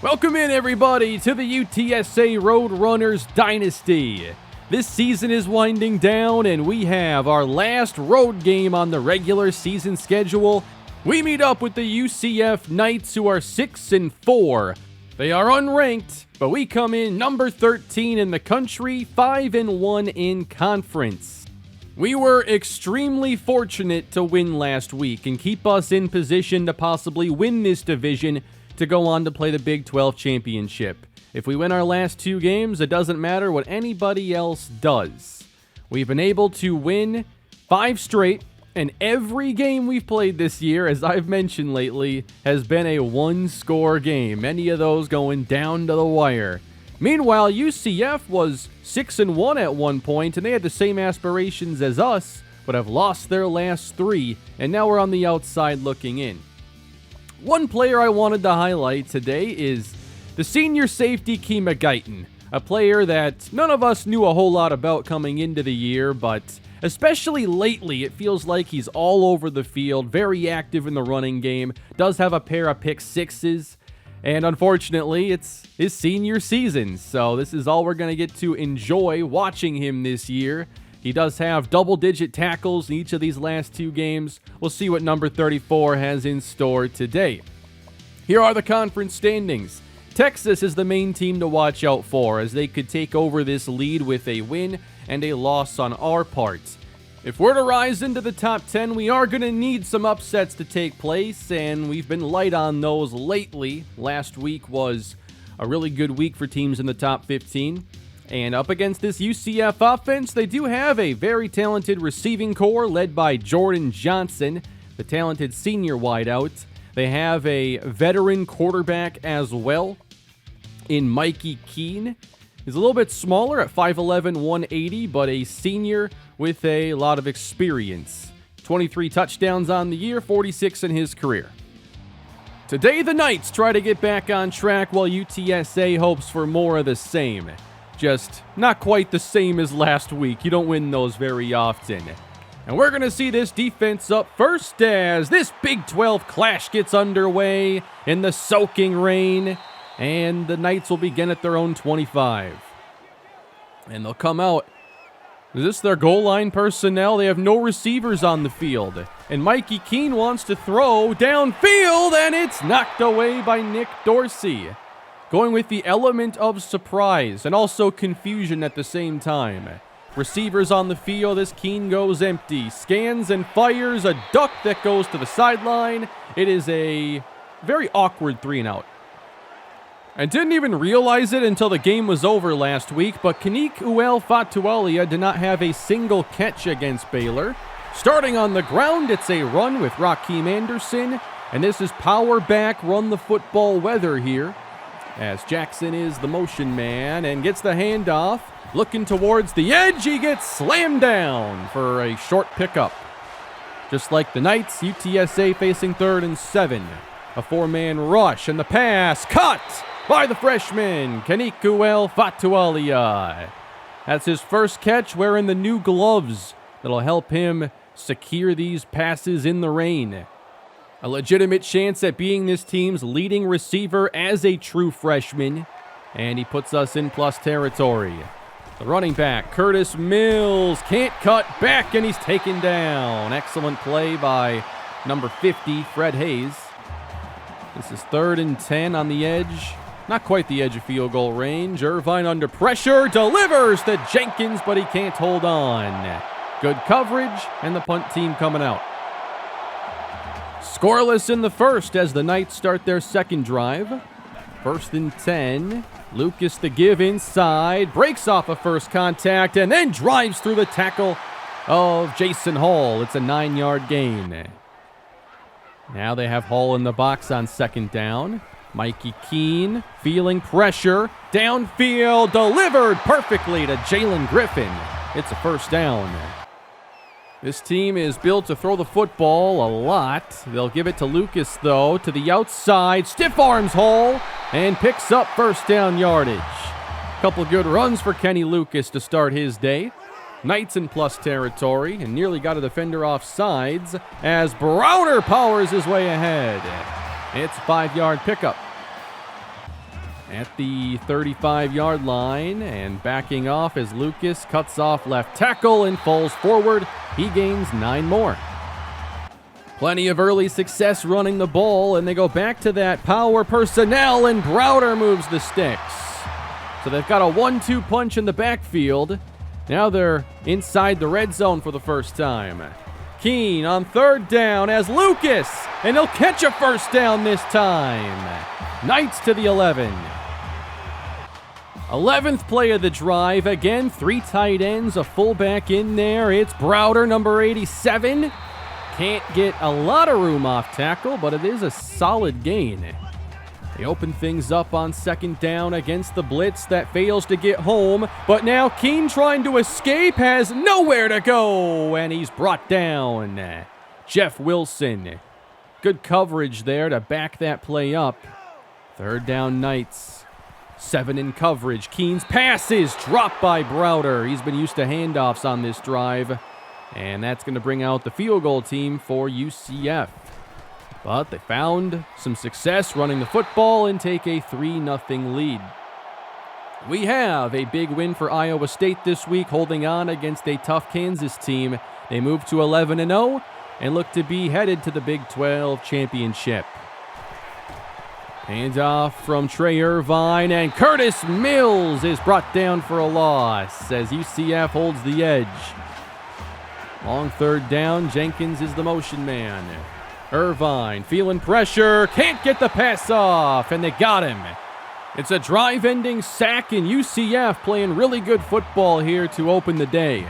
Welcome in, everybody, to the UTSA Roadrunners Dynasty. This season is winding down, and we have our last road game on the regular season schedule. We meet up with the UCF Knights, who are 6-4. They are unranked, but we come in number 13 in the country, 5-1 in conference. We were extremely fortunate to win last week and keep us in position to possibly win this division to go on to play the Big 12 championship. If we win our last two games, it doesn't matter what anybody else does. We've been able to win 5 straight, and every game we've played this year, as I've mentioned lately, has been a one-score game, many of those going down to the wire. Meanwhile, UCF was 6-1 at one point, and they had the same aspirations as us, but have lost their last 3, and now we're on the outside looking in. One player I wanted to highlight today is the senior safety Kima Guyton, a player that none of us knew a whole lot about coming into the year, but especially lately, it feels like he's all over the field, very active in the running game, does have a pair of pick sixes, and unfortunately, it's his senior season, so this is all we're going to get to enjoy watching him this year. He does have double-digit tackles in each of these last 2 games. We'll see what number 34 has in store today. Here are the conference standings. Texas is the main team to watch out for, as they could take over this lead with a win and a loss on our part. If we're to rise into the top 10, we are going to need some upsets to take place, and we've been light on those lately. Last week was a really good week for teams in the top 15. And up against this UCF offense, they do have a very talented receiving core led by Jordan Johnson, the talented senior wideout. They have a veteran quarterback as well in Mikey Keene. He's a little bit smaller at 5'11", 180, but a senior with a lot of experience. 23 touchdowns on the year, 46 in his career. Today, the Knights try to get back on track while UTSA hopes for more of the same. Just not quite the same as last week. You don't win those very often. And we're going to see this defense up first as this Big 12 clash gets underway in the soaking rain. And the Knights will begin at their own 25. And they'll come out. Is this their goal line personnel? They have no receivers on the field. And Mikey Keene wants to throw downfield, and it's knocked away by Nick Dorsey. Going with the element of surprise and also confusion at the same time. Receivers on the field as Keene goes empty. Scans and fires a duck that goes to the sideline. It is a very awkward 3-and-out. I didn't even realize it until the game was over last week, but Fatualia did not have a single catch against Baylor. Starting on the ground, it's a run with Raheem Anderson, and this is power back, run the football weather here, as Jackson is the motion man and gets the handoff. Looking towards the edge, he gets slammed down for a short pickup. Just like the Knights, UTSA facing 3rd and 7. A 4-man rush, and the pass caught by the freshman, Fatualia. That's his first catch wearing the new gloves that'll help him secure these passes in the rain. A legitimate chance at being this team's leading receiver as a true freshman, and he puts us in plus territory. The running back, Curtis Mills, can't cut back, and he's taken down. Excellent play by number 50, Fred Hayes. This is 3rd and 10 on the edge. Not quite the edge of field goal range. Irvine under pressure, delivers to Jenkins, but he can't hold on. Good coverage, and the punt team coming out. Scoreless in the first as the Knights start their second drive. 1st and 10. Lucas the give inside. Breaks off a first contact and then drives through the tackle of Jason Hall. It's a 9-yard gain. Now they have Hall in the box on 2nd down. Mikey Keene feeling pressure. Downfield delivered perfectly to Jalen Griffin. It's a 1st down. This team is built to throw the football a lot. They'll give it to Lucas, though, to the outside. Stiff arms Hall and picks up 1st down yardage. Couple good runs for Kenny Lucas to start his day. Knights in plus territory and nearly got a defender off sides as Browner powers his way ahead. It's a 5-yard pickup. at the 35-yard line, and backing off as Lucas cuts off left tackle and falls forward. He gains 9 more. Plenty of early success running the ball, and they go back to that power personnel, and Browder moves the sticks. So they've got a 1-2 punch in the backfield. Now they're inside the red zone for the first time. Keene on 3rd down as Lucas, and he'll catch a first down this time. Knights to the 11. 11th play of the drive. Again, 3 tight ends, a fullback in there. It's Browder, number 87. Can't get a lot of room off tackle, but it is a solid gain. They open things up on 2nd down against the blitz that fails to get home, but now Keene, trying to escape, has nowhere to go, and he's brought down. Jeff Wilson. Good coverage there to back that play up. 3rd down, Knights. 7 in coverage. Keene's pass is dropped by Browder. He's been used to handoffs on this drive, and that's going to bring out the field goal team for UCF. But they found some success running the football and take a 3-0 lead. We have a big win for Iowa State this week, holding on against a tough Kansas team. They move to 11-0 and look to be headed to the Big 12 championship. Handoff from Trey Irvine, and Curtis Mills is brought down for a loss as UCF holds the edge. Long 3rd down, Jenkins is the motion man. Irvine feeling pressure, can't get the pass off, and they got him. It's a drive-ending sack, and UCF playing really good football here to open the day.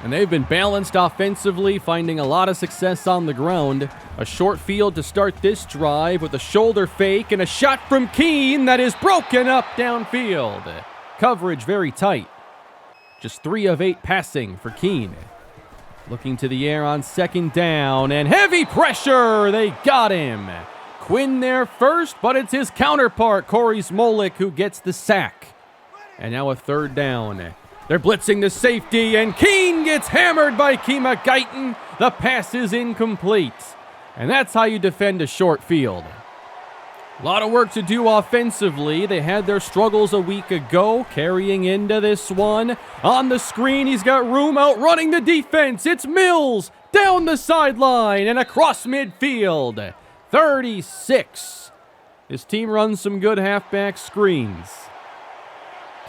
And they've been balanced offensively, finding a lot of success on the ground. A short field to start this drive with a shoulder fake and a shot from Keene that is broken up downfield. Coverage very tight. Just 3 of 8 passing for Keene. Looking to the air on 2nd down, and heavy pressure. They got him. Quinn there first, but it's his counterpart, Corey Smolik, who gets the sack. And now a 3rd down. They're blitzing the safety, and Keene gets hammered by Kima Guyton. The pass is incomplete. And that's how you defend a short field. A lot of work to do offensively. They had their struggles a week ago, carrying into this one. On the screen, he's got room outrunning the defense. It's Mills down the sideline and across midfield. 36. This team runs some good halfback screens.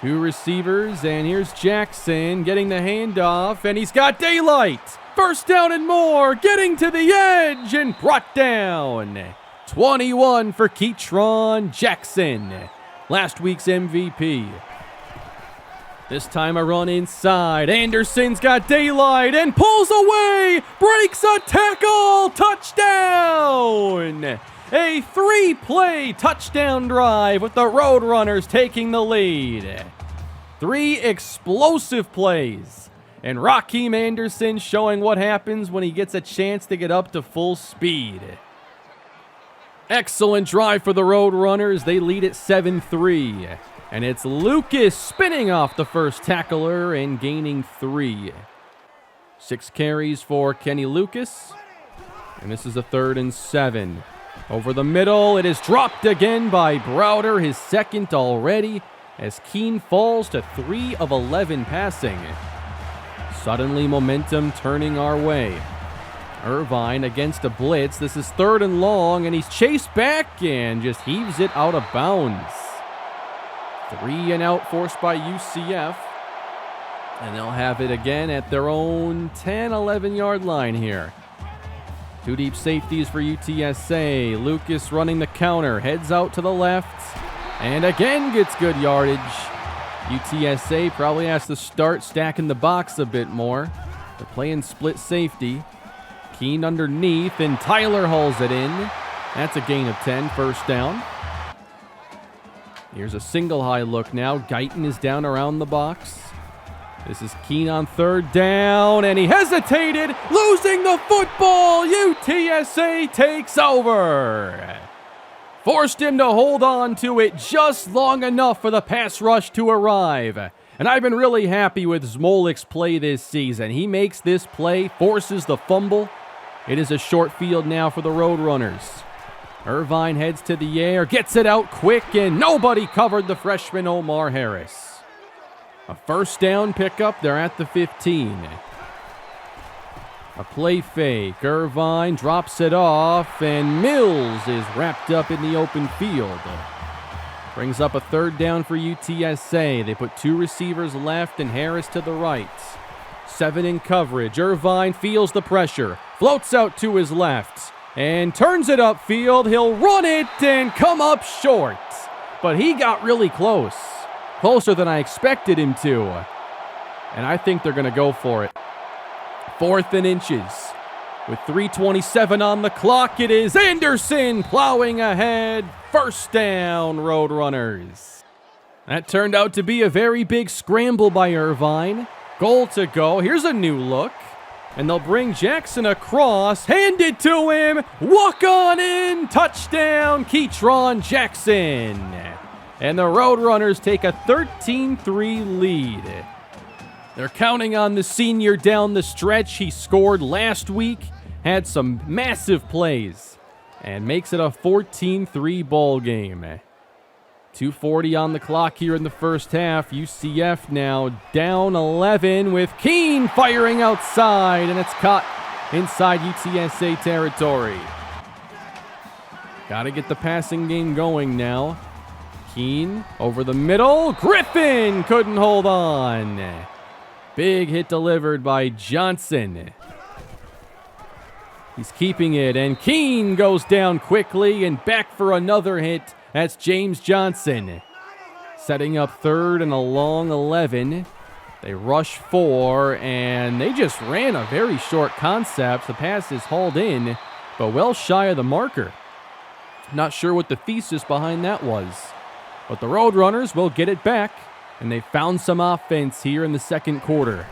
2 receivers, and here's Jackson getting the handoff, and he's got daylight. 1st down and more, getting to the edge and brought down. 21 for Ketron Jackson, last week's MVP. This time a run inside. Anderson's got daylight and pulls away, breaks a tackle, touchdown! A 3-play touchdown drive with the Roadrunners taking the lead. 3 explosive plays. And Raheem Anderson showing what happens when he gets a chance to get up to full speed. Excellent drive for the Roadrunners. They lead at 7-3. And it's Lucas spinning off the first tackler and gaining 3. 6 carries for Kenny Lucas. And this is a 3rd and 7. Over the middle, it is dropped again by Browder, his 2nd already, as Keene falls to 3 of 11 passing. Suddenly momentum turning our way. Irvine against a blitz. This is 3rd and long, and he's chased back and just heaves it out of bounds. 3 and out forced by UCF. And they'll have it again at their own 10, 11-yard line here. 2 deep safeties for UTSA. Lucas running the counter, heads out to the left, and again gets good yardage. UTSA probably has to start stacking the box a bit more. They're playing split safety. Keene underneath, and Tyler hauls it in. That's a gain of 10, 1st down. Here's a single high look now. Guyton is down around the box. This is Keene on 3rd down, and he hesitated, losing the football. UTSA takes over. Forced him to hold on to it just long enough for the pass rush to arrive. And I've been really happy with Smolik's play this season. He makes this play, forces the fumble. It is a short field now for the Roadrunners. Irvine heads to the air, gets it out quick, and nobody covered the freshman Omar Harris. A first down pickup, they're at the 15. A play fake, Irvine drops it off, and Mills is wrapped up in the open field. Brings up a third down for UTSA. They put 2 receivers left and Harris to the right. 7 in coverage, Irvine feels the pressure, floats out to his left, and turns it upfield. He'll run it and come up short. But he got really close. Closer than I expected him to. And I think they're going to go for it. 4th and inches. With 3:27 on the clock, it is Anderson plowing ahead. First down, Roadrunners. That turned out to be a very big scramble by Irvine. Goal to go. Here's a new look. And they'll bring Jackson across. Hand it to him. Walk on in. Touchdown, Keytron Jackson. And the Roadrunners take a 13-3 lead. They're counting on the senior down the stretch. He scored last week, had some massive plays, and makes it a 14-3 ball game. 2:40 on the clock here in the first half. UCF now down 11 with Keene firing outside, and it's caught inside UTSA territory. Got to get the passing game going now. Keene over the middle. Griffin couldn't hold on. Big hit delivered by Johnson. He's keeping it, and Keene goes down quickly and back for another hit. That's James Johnson. Setting up 3rd and a long 11. They rush 4, and they just ran a very short concept. The pass is hauled in, but well shy of the marker. Not sure what the thesis behind that was. But the Roadrunners will get it back, and they found some offense here in the second quarter.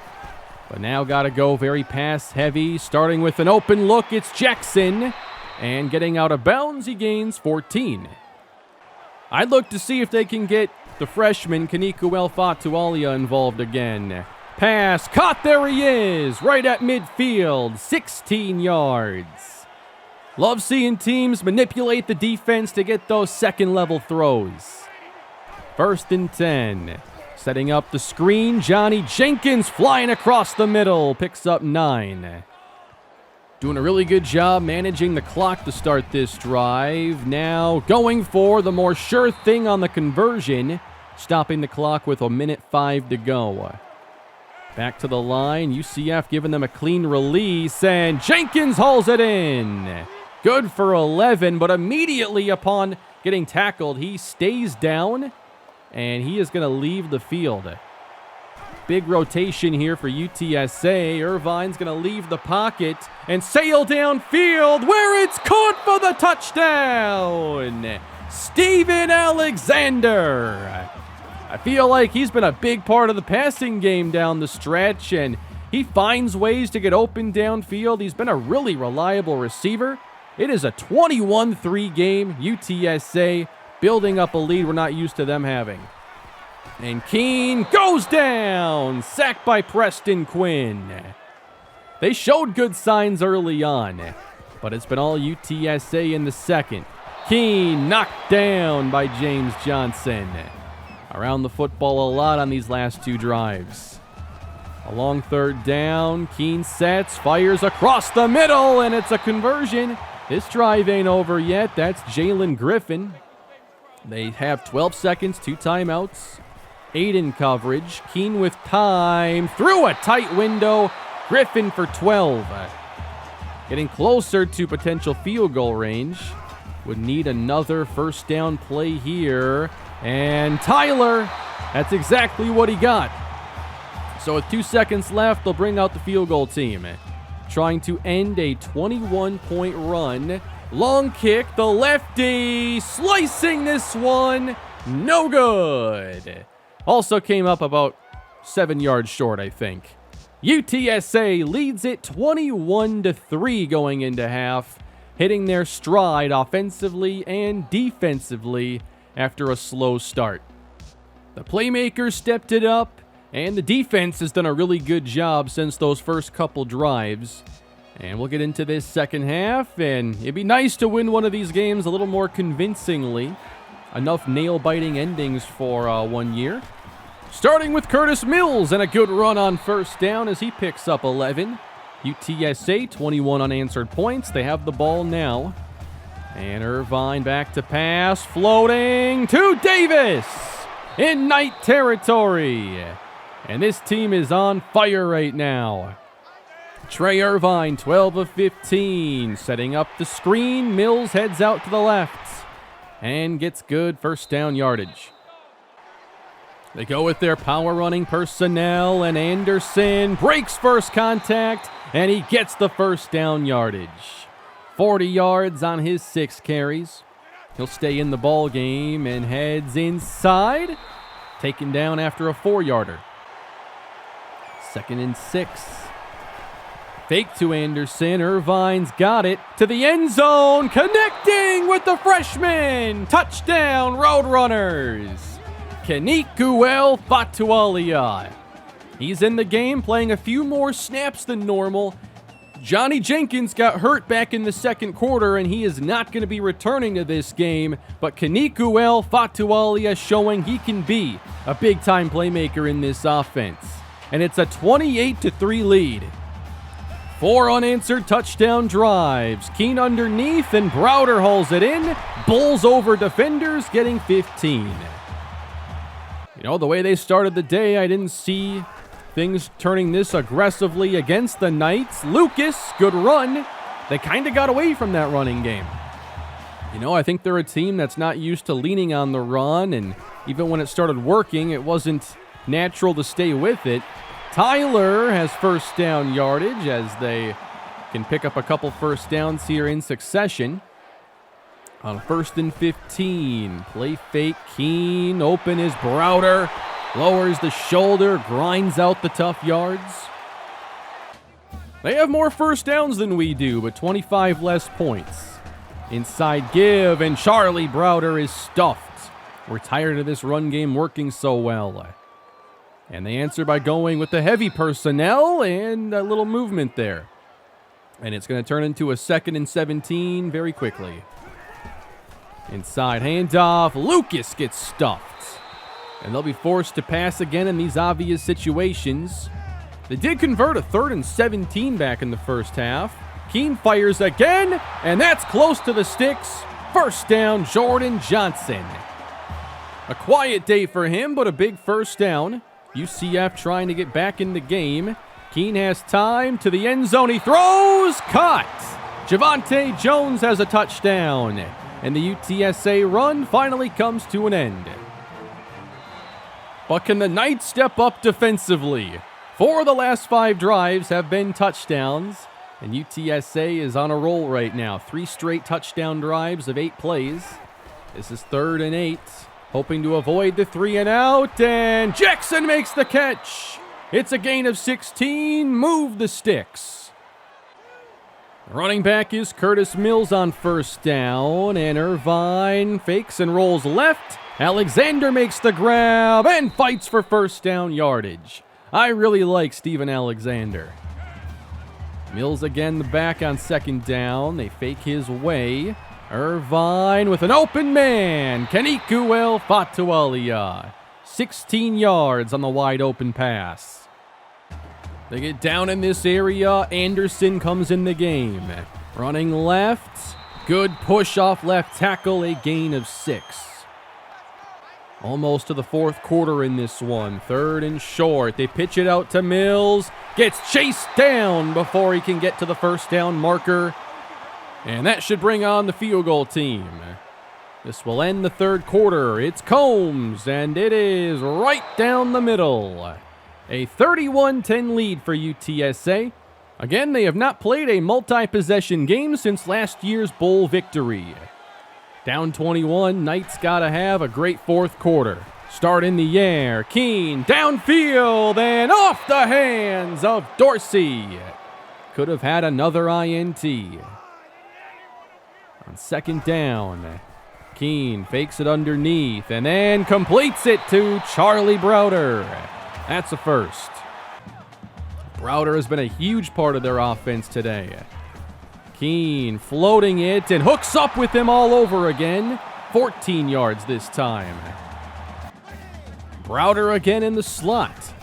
But now got to go very pass heavy, starting with an open look. It's Jackson, and getting out of bounds, he gains 14. I'd look to see if they can get the freshman Kaniku El-Fatualia involved again. Pass, caught, there he is, right at midfield, 16 yards. Love seeing teams manipulate the defense to get those second-level throws. 1st and 10. Setting up the screen, Johnny Jenkins flying across the middle, picks up 9. Doing a really good job managing the clock to start this drive. Now going for the more sure thing on the conversion, stopping the clock with 1:05 to go. Back to the line, UCF giving them a clean release, and Jenkins hauls it in. Good for 11, but immediately upon getting tackled, he stays down, and he is going to leave the field. Big rotation here for UTSA. Irvine's going to leave the pocket and sail downfield where it's caught for the touchdown. Steven Alexander. I feel like he's been a big part of the passing game down the stretch, and he finds ways to get open downfield. He's been a really reliable receiver. It is a 21-3 game. UTSA building up a lead we're not used to them having. And Keene goes down, sacked by Preston Quinn. They showed good signs early on, but it's been all UTSA in the second. Keene knocked down by James Johnson. Around the football a lot on these last 2 drives. A long 3rd down, Keene sets, fires across the middle, and it's a conversion. This drive ain't over yet. That's Jalen Griffin. They have 12 seconds, 2 timeouts. 8 in coverage. Keene with time. Through a tight window. Griffin for 12. Getting closer to potential field goal range. Would need another first down play here. And Tyler, that's exactly what he got. So with 2 seconds left, they'll bring out the field goal team. Trying to end a 21-point run. Long kick, the lefty slicing this one. No good. Also came up about 7 yards short, I think. UTSA leads it 21-3 going into half, hitting their stride offensively and defensively after a slow start. The playmakers stepped it up, and the defense has done a really good job since those first couple drives. And we'll get into this second half, and it'd be nice to win one of these games a little more convincingly. Enough nail-biting endings for 1 year. Starting with Curtis Mills, and a good run on first down as he picks up 11. UTSA, 21 unanswered points. They have the ball now. And Irvine back to pass, floating to Davis in night territory. And this team is on fire right now. Trey Irvine, 12 of 15, setting up the screen. Mills heads out to the left and gets good first down yardage. They go with their power running personnel, and Anderson breaks first contact, and he gets the first down yardage. 40 yards on his 6 carries. He'll stay in the ball game and heads inside, taken down after a 4-yarder. 2nd and 6. Fake to Anderson. Irvine's got it to the end zone, connecting with the freshman. Touchdown, Roadrunners. Kenikuel Fatualia. He's in the game, playing a few more snaps than normal. Johnny Jenkins got hurt back in the second quarter, and he is not going to be returning to this game. But Kenikuel Fatualia showing he can be a big-time playmaker in this offense. And it's a 28-3 lead. 4 unanswered touchdown drives. Keene underneath, and Browder hauls it in. Bulls over defenders, getting 15. You know, the way they started the day, I didn't see things turning this aggressively against the Knights. Lucas, good run. They kind of got away from that running game. You know, I think they're a team that's not used to leaning on the run, and even when it started working, it wasn't natural to stay with it. Tyler has first down yardage as they can pick up a couple first downs here in succession. On 1st and 15, play fake, Keene, open is Browder, lowers the shoulder, grinds out the tough yards. They have more first downs than we do, but 25 less points. Inside give, and Charlie Browder is stuffed. We're tired of this run game working so well. And they answer by going with the heavy personnel and a little movement there. And it's going to turn into a 2nd and 17 very quickly. Inside handoff, Lucas gets stuffed. And they'll be forced to pass again in these obvious situations. They did convert a 3rd and 17 back in the first half. Keene fires again, and that's close to the sticks. First down, Jordan Johnson. A quiet day for him, but a big first down. UCF trying to get back in the game. Keene has time to the end zone. He throws, caught. Javante Jones has a touchdown. And the UTSA run finally comes to an end. But can the Knights step up defensively? 4 of the last 5 drives have been touchdowns, and UTSA is on a roll right now. 3 straight touchdown drives of 8 plays. This is 3rd and 8, hoping to avoid the 3 and out, and Jackson makes the catch. It's a gain of 16, move the sticks. Running back is Curtis Mills on first down, and Irvine fakes and rolls left. Alexander makes the grab and fights for first down yardage. I really like Steven Alexander. Mills again the back on 2nd down. They fake his way. Irvine with an open man. Kenikuel Fatualia. 16 yards on the wide open pass. They get down in this area. Anderson comes in the game. Running left. Good push off left tackle. A gain of 6. Almost to the 4th quarter in this one. 3rd and short. They pitch it out to Mills. Gets chased down before he can get to the first down marker. And that should bring on the field goal team. This will end the 3rd quarter. It's Combs, and it is right down the middle. A 31-10 lead for UTSA. Again, they have not played a multi-possession game since last year's bowl victory. Down 21, Knights gotta have a great 4th quarter. Start in the air, Keene downfield and off the hands of Dorsey. Could have had another INT. On 2nd down, Keene fakes it underneath and then completes it to Charlie Browder. That's a first. Browder has been a huge part of their offense today. Keene floating it and hooks up with him all over again. 14 yards this time. Browder again in the slot.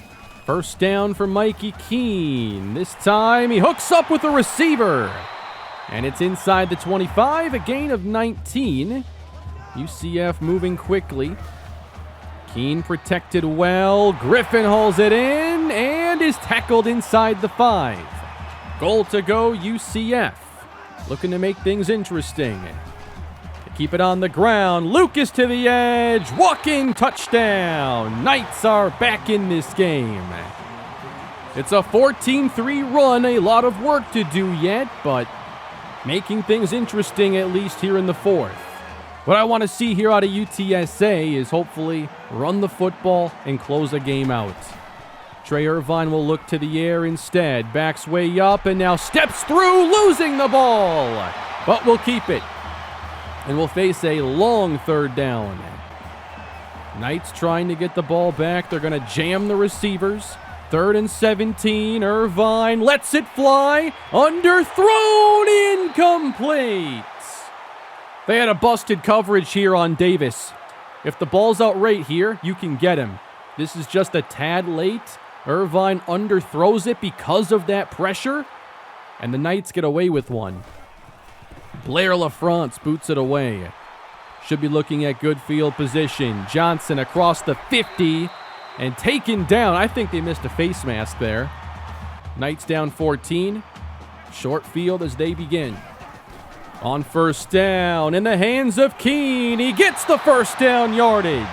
First down for Mikey Keene. This time he hooks up with the receiver. And it's inside the 25, a gain of 19. UCF moving quickly. Keene protected well. Griffin hauls it in and is tackled inside the 5. Goal to go, UCF. Looking to make things interesting. To keep it on the ground, Lucas to the edge. Walking touchdown. Knights are back in this game. It's a 14-3 run. A lot of work to do yet, but making things interesting at least here in the 4th. What I want to see here out of UTSA is hopefully run the football and close a game out. Trey Irvine will look to the air instead. Backs way up and now steps through, losing the ball. But we'll keep it. And we'll face a long 3rd down. Knights trying to get the ball back. They're going to jam the receivers. 3rd and 17. Irvine lets it fly. Underthrown, incomplete. They had a busted coverage here on Davis. If the ball's out right here, you can get him. This is just a tad late. Irvine underthrows it because of that pressure, and the Knights get away with one. Blair LaFrance boots it away. Should be looking at good field position. Johnson across the 50 and taken down. I think they missed a face mask there. Knights down 14. Short field as they begin. On first down, in the hands of Keene. He gets the first down yardage.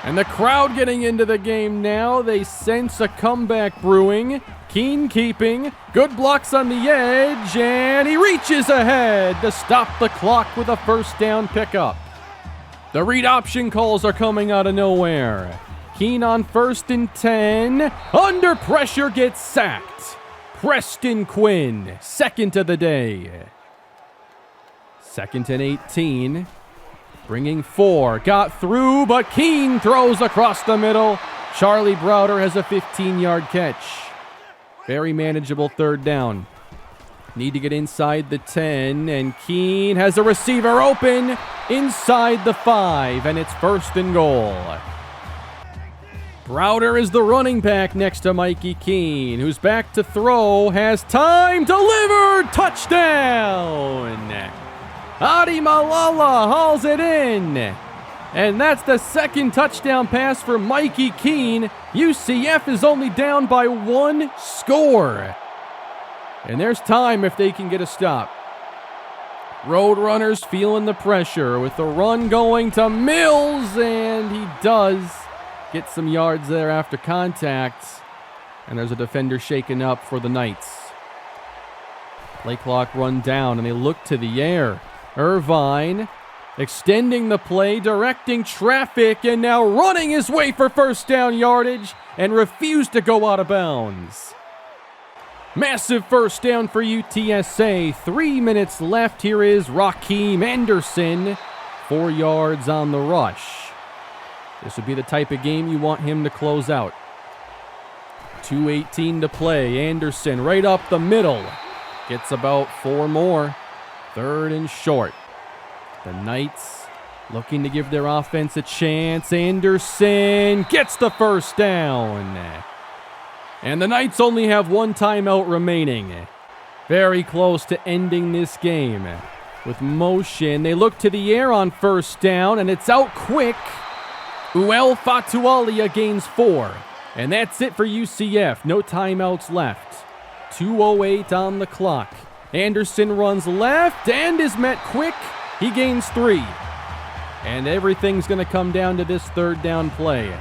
And the crowd getting into the game now. They sense a comeback brewing. Keene keeping. Good blocks on the edge. And he reaches ahead to stop the clock with a first down pickup. The read option calls are coming out of nowhere. Keene on 1st and 10. Under pressure gets sacked. Preston Quinn, 2nd of the day. 2nd and 18. Bringing 4. Got through, but Keene throws across the middle. Charlie Browder has a 15-yard catch. Very manageable 3rd down. Need to get inside the 10, and Keene has a receiver open inside the 5, and it's 1st and goal. Browder is the running back next to Mikey Keene, who's back to throw, has time, delivered, touchdown! Adi Malala hauls it in. And that's the 2nd touchdown pass for Mikey Keene. UCF is only down by 1 score. And there's time if they can get a stop. Roadrunners feeling the pressure with the run going to Mills, and he does get some yards there after contact. And there's a defender shaken up for the Knights. Play clock run down, and they look to the air. Irvine extending the play, directing traffic, and now running his way for first down yardage and refused to go out of bounds. Massive first down for UTSA. 3 minutes left. Here is Raheem Anderson. 4 yards on the rush. This would be the type of game you want him to close out. 2:18 to play. Anderson right up the middle. Gets about 4 more. 3rd and short. The Knights looking to give their offense a chance. Anderson gets the first down. And the Knights only have 1 timeout remaining. Very close to ending this game. With motion, they look to the air on first down, and it's out quick. Uel Fatualia gains 4. And that's it for UCF. No timeouts left. 2:08 on the clock. Anderson runs left and is met quick. He gains 3. And everything's going to come down to this 3rd down play.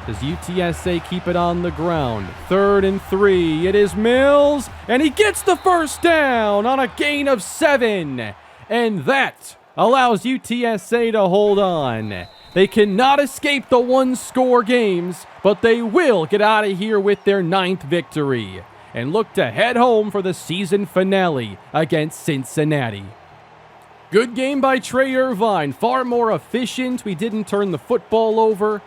Does UTSA keep it on the ground? 3rd and 3. It is Mills, and he gets the first down on a gain of 7. And that allows UTSA to hold on. They cannot escape the 1-score games, but they will get out of here with their 9th victory and look to head home for the season finale against Cincinnati. Good game by Trey Irvine, far more efficient. We didn't turn the football over.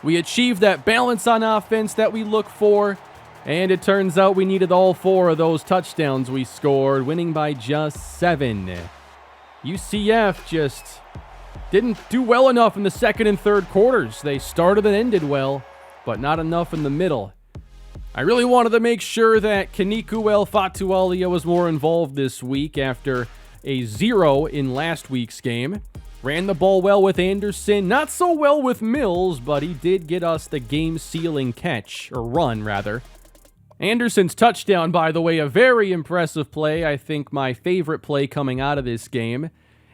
We achieved that balance on offense that we look for. And it turns out we needed all 4 of those touchdowns we scored, winning by just 7. UCF just didn't do well enough in the second and third quarters. They started and ended well, but not enough in the middle. I really wanted to make sure that Kanikuel Fatualia was more involved this week after a 0 in last week's game. Ran the ball well with Anderson, not so well with Mills, but he did get us the game-sealing catch, or run, rather. Anderson's touchdown, by the way, a very impressive play. I think my favorite play coming out of this game.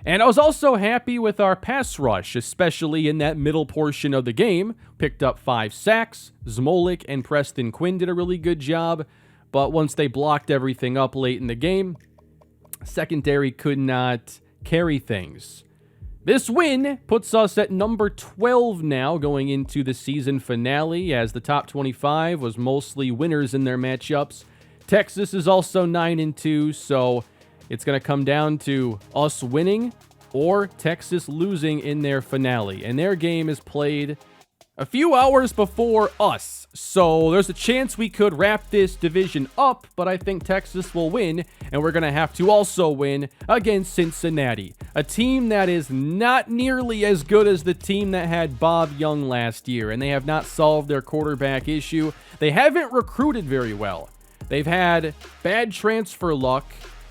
And I was also happy with our pass rush, especially in that middle portion of the game. Picked up 5 sacks. Zmolik and Preston Quinn did a really good job. But once they blocked everything up late in the game, secondary could not carry things. This win puts us at number 12 now going into the season finale, as the top 25 was mostly winners in their matchups. Texas is also 9-2, so it's going to come down to us winning or Texas losing in their finale. And their game is played a few hours before us, so there's a chance we could wrap this division up, but I think Texas will win, and we're going to have to also win against Cincinnati, a team that is not nearly as good as the team that had Bob Young last year, and they have not solved their quarterback issue. They haven't recruited very well. They've had bad transfer luck,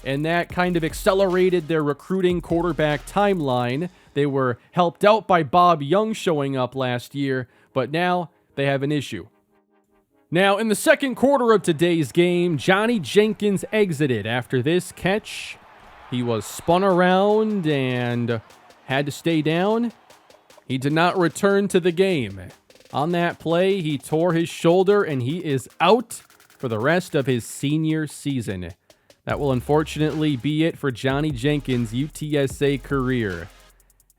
and that kind of accelerated their recruiting quarterback timeline. They were helped out by Bob Young showing up last year, but now they have an issue. Now, in the second quarter of today's game, Johnny Jenkins exited after this catch. He was spun around and had to stay down. He did not return to the game. On that play, he tore his shoulder and he is out for the rest of his senior season. That will unfortunately be it for Johnny Jenkins' UTSA career.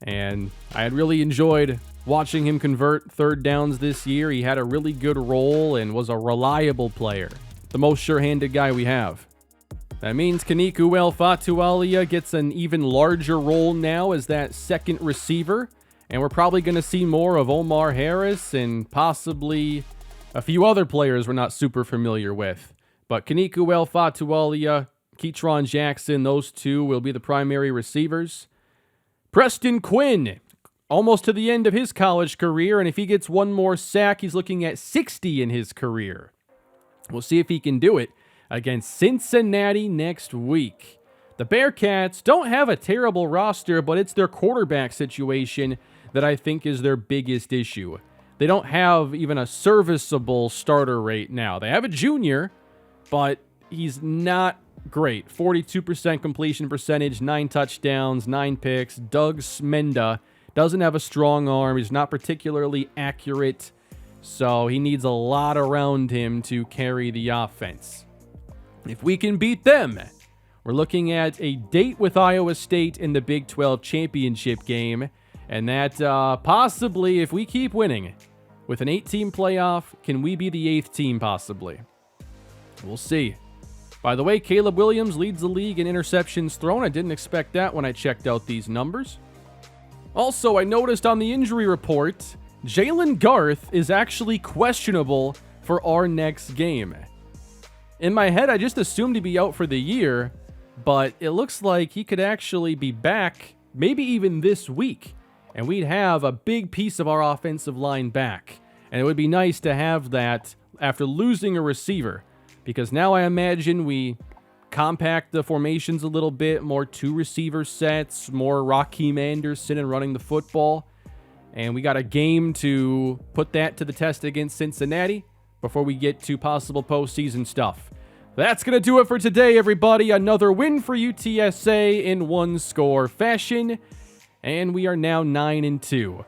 And I had really enjoyed watching him convert third downs this year. He had a really good role and was a reliable player. The most sure-handed guy we have. That means Kanikuel Fatualia gets an even larger role now as that second receiver. And we're probably going to see more of Omar Harris and possibly a few other players we're not super familiar with. But Kanikuel Fatualia, Ketron Jackson, those two will be the primary receivers. Preston Quinn, almost to the end of his college career, and if he gets one more sack, he's looking at 60 in his career. We'll see if he can do it against Cincinnati next week. The Bearcats don't have a terrible roster, but it's their quarterback situation that I think is their biggest issue. They don't have even a serviceable starter rate now. They have a junior, but he's not great. 42% completion percentage, 9 touchdowns, 9 picks. Doug Smenda doesn't have a strong arm. He's not particularly accurate, so he needs a lot around him to carry the offense. If we can beat them, we're looking at a date with Iowa State in the Big 12 championship game, and that possibly, if we keep winning, with an 8-team playoff, can we be the 8th team possibly? We'll see. By the way, Caleb Williams leads the league in interceptions thrown. I didn't expect that when I checked out these numbers. Also, I noticed on the injury report, Jalen Garth is actually questionable for our next game. In my head, I just assumed he'd be out for the year, but it looks like he could actually be back, maybe even this week, and we'd have a big piece of our offensive line back. And it would be nice to have that after losing a receiver, because now I imagine we compact the formations a little bit, more 2-receiver sets, more Raheem Anderson and running the football. And we got a game to put that to the test against Cincinnati before we get to possible postseason stuff. That's going to do it for today, everybody. Another win for UTSA in one-score fashion. And we are now 9-2.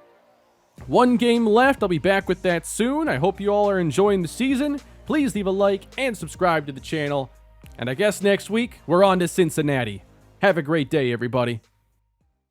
One game left. I'll be back with that soon. I hope you all are enjoying the season. Please leave a like and subscribe to the channel. And I guess next week, we're on to Cincinnati. Have a great day, everybody.